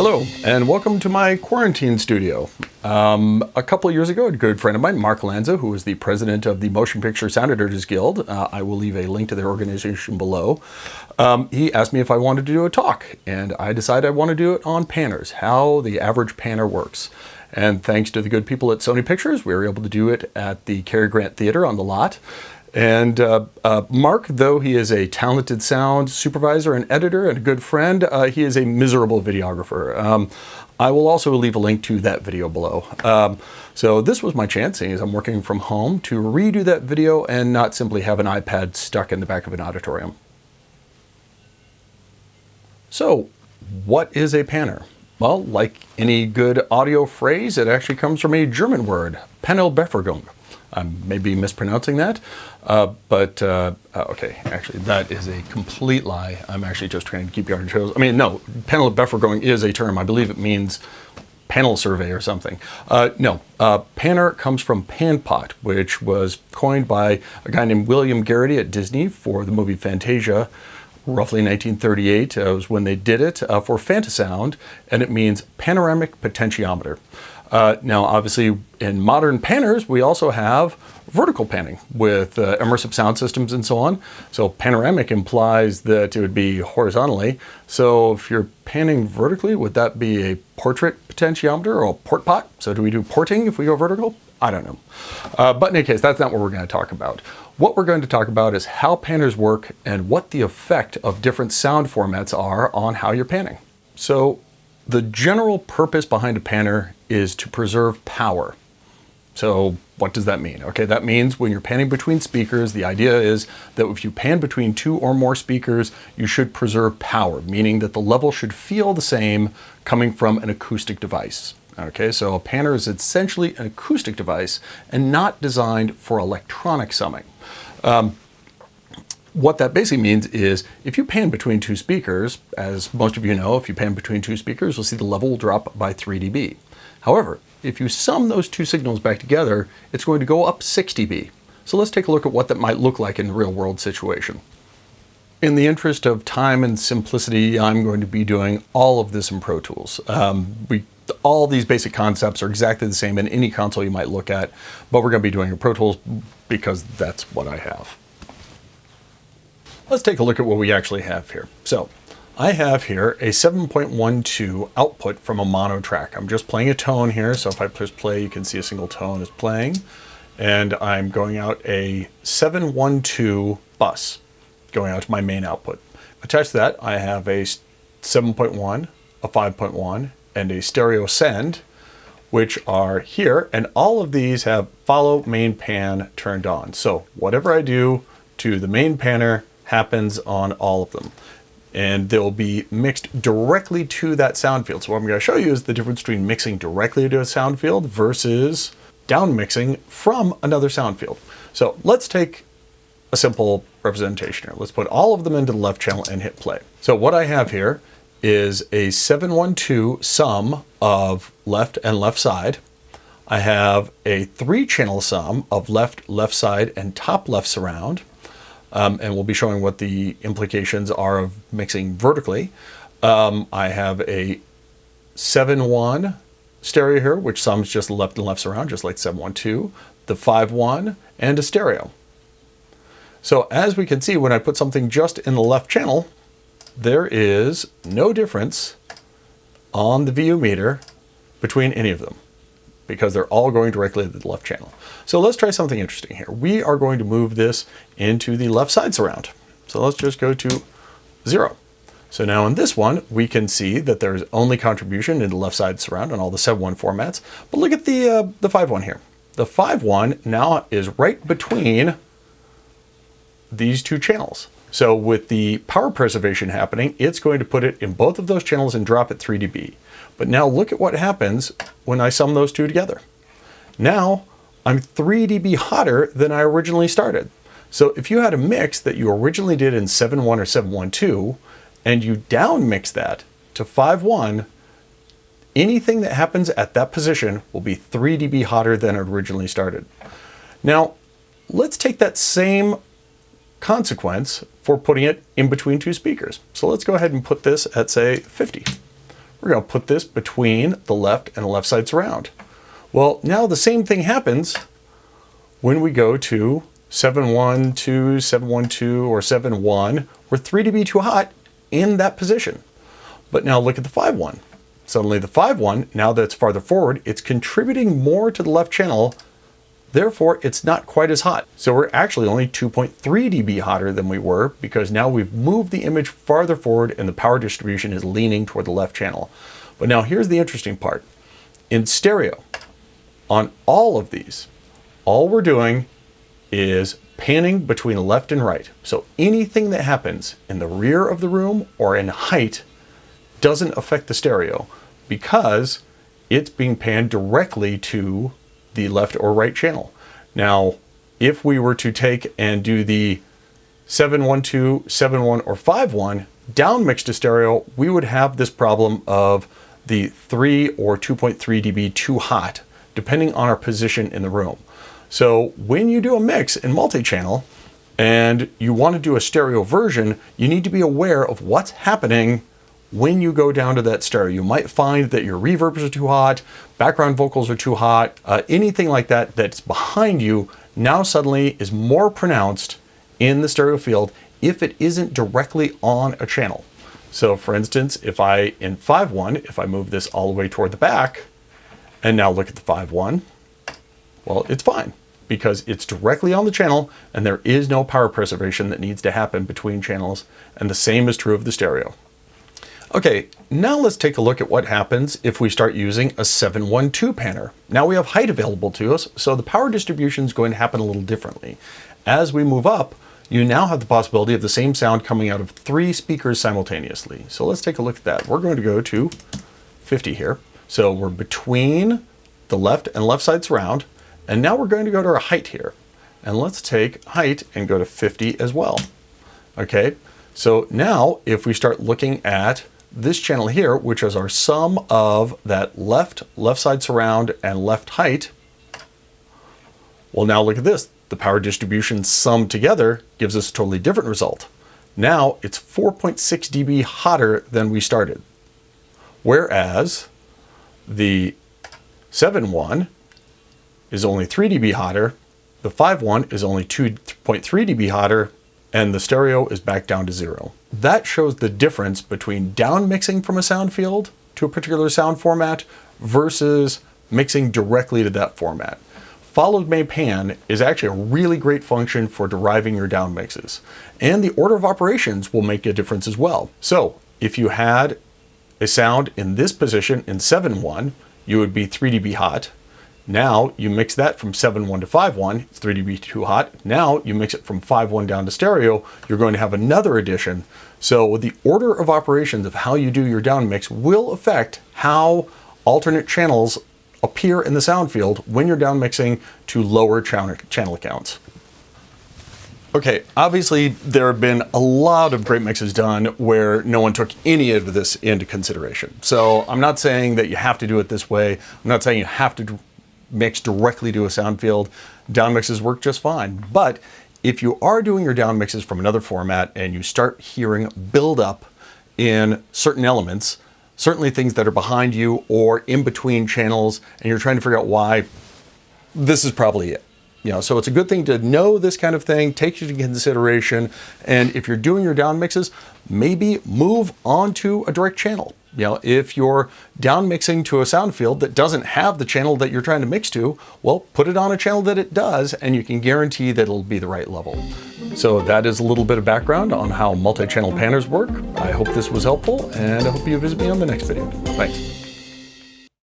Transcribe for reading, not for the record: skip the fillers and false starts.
Hello, and welcome to my quarantine studio. A couple of years ago, a good friend of mine, Mark Lanza, who is the president of the Motion Picture Sound Editors Guild, I will leave a link to their organization below, he asked me if I wanted to do a talk, and I decided I want to do it on panners, how the average panner works. And thanks to the good people at Sony Pictures, we were able to do it at the Cary Grant Theater on the lot. And Mark, though he is a talented sound supervisor and editor and a good friend, he is a miserable videographer. I will also leave a link to that video below. So this was my chance, seeing as I'm working from home, to redo that video and not simply have an iPad stuck in the back of an auditorium. So, what is a panner? Well, like any good audio phrase, it actually comes from a German word, Panelbefergung. I may be mispronouncing that, okay, actually that is a complete lie. I'm actually just trying to keep you on your toes. I mean, no, Panelbefergung is a term. I believe it means panel survey or something. Panner comes from panpot, which was coined by a guy named William Garrity at Disney for the movie Fantasia. Roughly 1938 was when they did it for Fantasound, and it means panoramic potentiometer. Now, obviously, in modern panners, we also have vertical panning with immersive sound systems and so on. So panoramic implies that it would be horizontally. So if you're panning vertically, would that be a portrait potentiometer or a port pot? So do we do porting if we go vertical? I don't know. But in any case, that's not what we're going to talk about. What we're going to talk about is how panners work and what the effect of different sound formats are on how you're panning. So the general purpose behind a panner is to preserve power. So what does that mean? Okay, that means when you're panning between speakers, the idea is that if you pan between two or more speakers, you should preserve power, meaning that the level should feel the same coming from an acoustic device. Okay, so a panner is essentially an acoustic device and not designed for electronic summing. What that basically means is if you pan between two speakers, as most of you know, if you pan between two speakers, you'll see the level will drop by 3 dB. However, if you sum those two signals back together, it's going to go up 6 dB. So let's take a look at what that might look like in a real world situation. In the interest of time and simplicity, I'm going to be doing all of this in Pro Tools. All these basic concepts are exactly the same in any console you might look at, but we're going to be doing it in Pro Tools because that's what I have. Let's take a look at what we actually have here. So I have here a 7.12 output from a mono track. I'm just playing a tone here, so if I press play, you can see a single tone is playing. And I'm going out a 712 bus, going out to my main output. Attached to that, I have a 7.1, a 5.1, and a stereo send, which are here. And all of these have follow main pan turned on. So whatever I do to the main panner happens on all of them. And they'll be mixed directly to that sound field. So what I'm going to show you is the difference between mixing directly to a sound field versus down mixing from another sound field. So let's take a simple representation here. Let's put all of them into the left channel and hit play. So what I have here is a 712 sum of left and left side. I have a 3-channel sum of left, left side, and top left surround. And we'll be showing what the implications are of mixing vertically. I have a 7.1 stereo here, which sums just left and left surround, just like 712, the 5.1, and a stereo. So as we can see, when I put something just in the left channel, there is no difference on the VU meter between any of them, because they're all going directly to the left channel. So let's try something interesting here. We are going to move this into the left side surround. So let's just go to 0. So now in this one, we can see that there's only contribution in the left side surround on all the 7.1 formats. But look at the 5.1 here. The 5.1 now is right between these two channels. So with the power preservation happening, it's going to put it in both of those channels and drop it 3 dB. But now look at what happens when I sum those two together. Now I'm 3 dB hotter than I originally started. So if you had a mix that you originally did in 7.1 or 7.12 and you down mix that to 5.1, anything that happens at that position will be 3 dB hotter than it originally started. Now let's take that same consequence for putting it in between two speakers. So let's go ahead and put this at, say, 50. we're going to put this between the left and the left side surround. Well, now the same thing happens when we go to 712, 712, or 7-1. We're 3 dB too hot in that position. But now look at the 5-1. Suddenly the 5-1, now that it's farther forward, it's contributing more to the left channel. Therefore, it's not quite as hot. So we're actually only 2.3 dB hotter than we were because now we've moved the image farther forward and the power distribution is leaning toward the left channel. But now here's the interesting part. In stereo, on all of these, all we're doing is panning between left and right. So anything that happens in the rear of the room or in height doesn't affect the stereo because it's being panned directly to the left or right channel. Now, if we were to take and do the 712, 7-1, or 5-1 down mix to stereo, we would have this problem of the 3 or 2.3 dB too hot, depending on our position in the room. So when you do a mix in multi-channel and you want to do a stereo version, you need to be aware of what's happening when you go down to that stereo. You might find that your reverbs are too hot, background vocals are too hot, anything like that that's behind you now suddenly is more pronounced in the stereo field if it isn't directly on a channel. So for instance, if I, in 5-1, if I move this all the way toward the back, and now look at the 5-1, well, it's fine because it's directly on the channel and there is no power preservation that needs to happen between channels, and the same is true of the stereo. Okay, now let's take a look at what happens if we start using a 712 panner. Now we have height available to us, so the power distribution is going to happen a little differently. As we move up, you now have the possibility of the same sound coming out of 3 speakers simultaneously. So let's take a look at that. We're going to go to 50 here. So we're between the left and left side surround, and now we're going to go to our height here. And let's take height and go to 50 as well. Okay, so now if we start looking at this channel here, which is our sum of that left side surround, and left height, well, now look at this. The power distribution summed together gives us a totally different result. Now it's 4.6 dB hotter than we started. Whereas the 7-1 is only 3 dB hotter, the 5-1 is only 2.3 dB hotter, and the stereo is back down to 0. That shows the difference between down mixing from a sound field to a particular sound format versus mixing directly to that format. Followed may pan is actually a really great function for deriving your down mixes. And the order of operations will make a difference as well. So if you had a sound in this position in 7-1, you would be 3 dB hot. Now you mix that from 7-1 to 5-1, it's 3 dB too hot. Now you mix it from 5-1 down to stereo, you're going to have another addition. So the order of operations of how you do your down mix will affect how alternate channels appear in the sound field when you're down mixing to lower channel counts. Okay, obviously there have been a lot of great mixes done where no one took any of this into consideration. So I'm not saying that you have to do it this way. I'm not saying you have to mix directly to a sound field. Down mixes work just fine. But if you are doing your down mixes from another format and you start hearing build up in certain elements, certainly things that are behind you or in between channels, and you're trying to figure out why, this is probably it. You know, so it's a good thing to know this kind of thing, take it into consideration, and if you're doing your down mixes, maybe move on to a direct channel. You know, if you're down mixing to a sound field that doesn't have the channel that you're trying to mix to, well, put it on a channel that it does, and you can guarantee that it'll be the right level. So that is a little bit of background on how multi-channel panners work. I hope this was helpful, and I hope you visit me on the next video. Thanks.